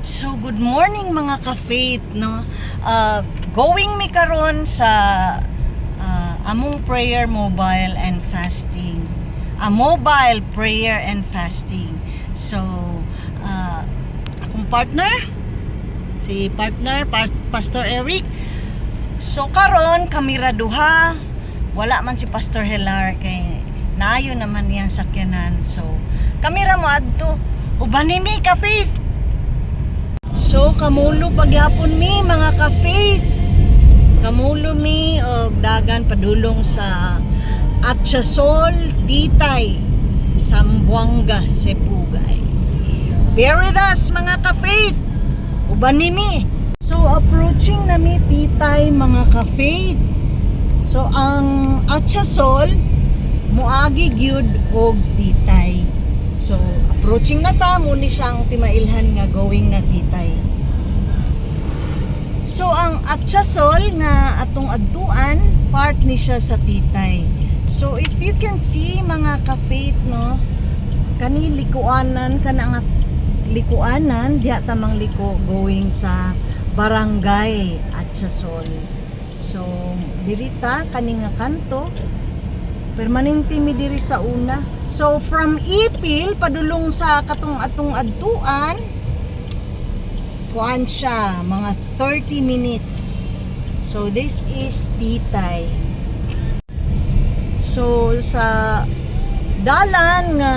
So good morning mga ka-faith, no. Going mi karon sa among prayer mobile and fasting. Mobile prayer and fasting. So akong partner si Pastor Eric. So karon kami ra duha. Wala man si Pastor Helar kay naayo naman iyang sakyanan. So kami ra mo adto uban nimi ka-faith. So, kamulo pagyapon mi mga ka-faith. Kamulo mi og dagan padulong sa Atchasol, Titay, Zamboanga, Sibugay. Bear with us mga ka-faith. Uban nimi. So, approaching na mi Titay mga ka-faith. So, ang Atchasol moagi gyud og Titay. So, approaching na ta, muni siyang timailhan nga going na Titay. So, ang Atchasol nga atong adtuan, part ni siya sa Titay. So, if you can see, mga ka-faith, no, kani likuanan, kanang likuanan, diha tamang liko going sa Barangay Atchasol. So, dirita, kani nga kanto, permanente mi diri sa una. So from Ipil padulong sa katong atong adtuan kuan siya mga 30 minutes. So this is Titay. So sa dalan nga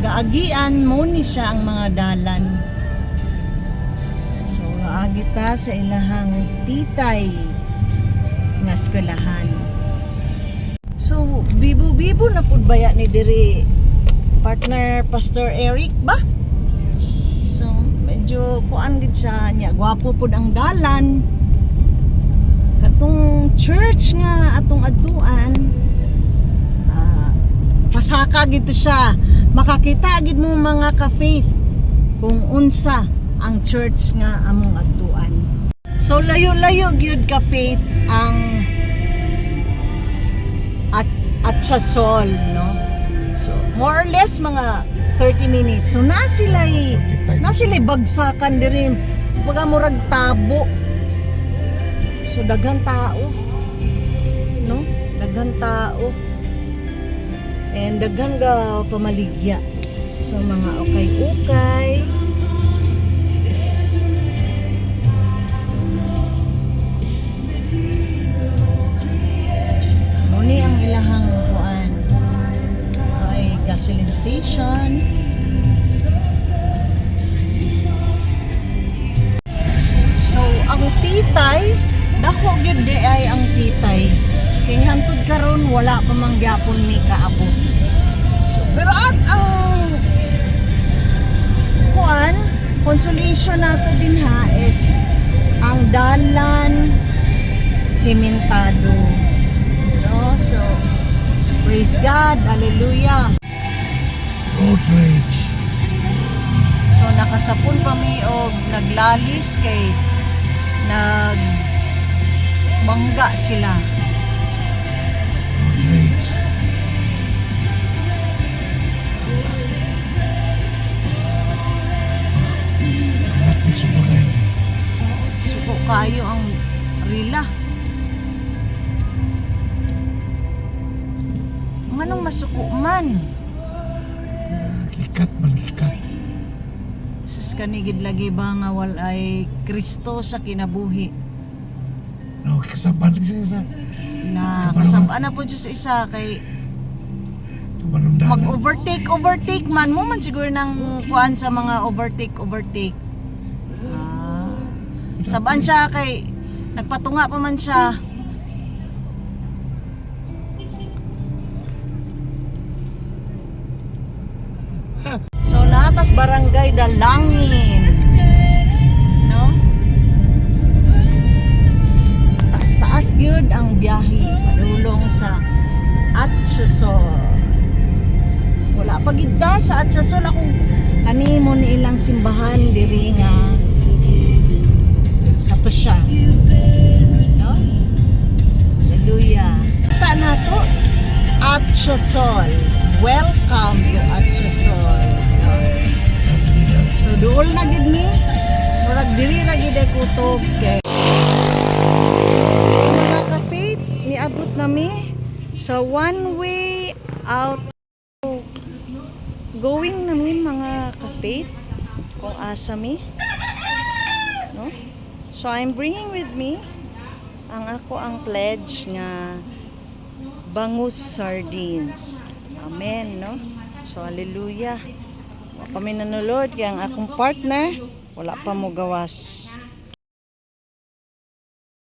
gaagian mo ni siya ang mga dalan. So gaagi ta sa ilahang Titay nga eskwelahan. So, bibo-bibo na pud baya ni diri partner Pastor Eric ba? So, medyo kuan gid siya nya, gwapo pud ang dalan. Katong church nga atong adtuan, pasaka gid siya. Makakita gid mo mga ka-faith kung unsa ang church nga among adtuan. So, layo-layo gyud ka-faith ang Atchasol, no? So, more or less mga 30 minutes. So, na sila'y bagsakan diri. Baga murag tabo. So, daghan tao. No? Daghan tao. And daghan ga pamaligya. So, mga ukay-ukay. So, muni ang ilahang gasoline station. So, ang Titay, dako gyud di ay ang Titay. Kay hantud karon wala pa mangyapon mi kaabot. So, pero at ang kuan, consolation nato din ha is ang dalan simentado. No? So, praise God, hallelujah. Road rage. So nakasapon pa mi og naglalis kay nagbangga sila. Road rage. Anak ni Sumulay. Suko kayo ang rila. Nganong masuko man? Likat man, likat. Sus kanigid lagi ba nga walay Kristo sa kinabuhi. No, kasabal sa isa. Na kasabaan na po dyan sa isa kay mag-overtake man mo man siguro ng kuan sa mga overtake. Sabaan siya kay nagpatunga pa man siya. So natas Barangay Dalangin, no? Taas-taas gyud ang biyahe padulong sa Atchasol. Wala pa gid ta sa Atchasol akong kanimo ni ilang simbahan diri nga kato siya. No? Hallelujah. Ta nato Atchasol. Welcome to Atchasol. full na gid mi. Murag diri ra gid ay kutob kay. Mga ka-faith, niabot na mi sa one way out. Going na mi mga ka-faith kung asa mi. No? So I'm bringing with me ang pledge nga bangus sardines. Amen, no? So hallelujah. Wa pa mi nanulod kay ang akong partner wala pa mo gawas.